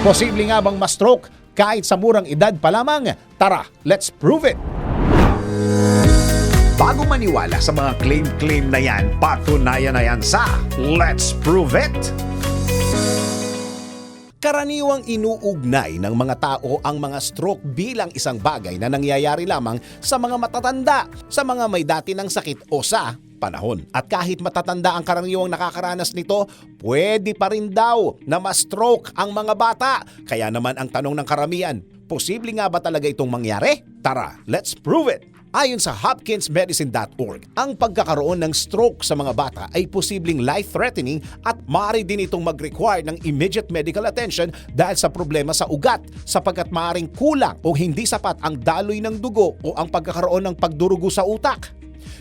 Posible nga bang ma-stroke kahit sa murang edad pa lamang? Tara, let's prove it! Bago maniwala sa mga claim-claim na yan, patunayan na yan sa Let's Prove It! Karaniwang inuugnay ng mga tao ang mga stroke bilang isang bagay na nangyayari lamang sa mga matatanda, sa mga may dati ng sakit o sa panahon. At kahit matatanda ang karaniwang nakakaranas nito, pwede pa rin daw na ma-stroke ang mga bata. Kaya naman ang tanong ng karamihan, posible nga ba talaga itong mangyari? Tara, let's prove it! Ayon sa hopkinsmedicine.org, ang pagkakaroon ng stroke sa mga bata ay posibleng life-threatening at maaari din itong mag-require ng immediate medical attention dahil sa problema sa ugat sapagkat maaaring kulang o hindi sapat ang daloy ng dugo o ang pagkakaroon ng pagdurugo sa utak.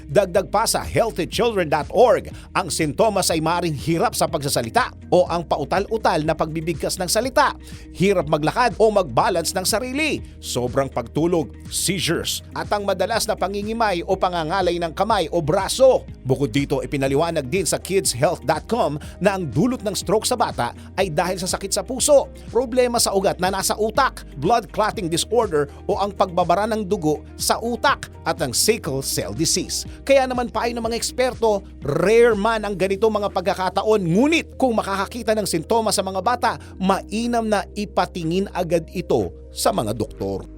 Dagdag pa sa healthychildren.org, ang sintomas ay maaaring hirap sa pagsasalita o ang pautal-utal na pagbibigkas ng salita, hirap maglakad o mag-balance ng sarili, sobrang pagtulog, seizures, at ang madalas na pangingimay o pangangalay ng kamay o braso. Bukod dito, ipinaliwanag din sa kidshealth.com na ang dulot ng stroke sa bata ay dahil sa sakit sa puso, problema sa ugat na nasa utak, blood clotting disorder o ang pagbabara ng dugo sa utak at ang sickle cell disease. Kaya naman payo ng mga eksperto, rare man ang ganito mga pagkakataon, ngunit kung makakakita ng sintomas sa mga bata, mainam na ipatingin agad ito sa mga doktor.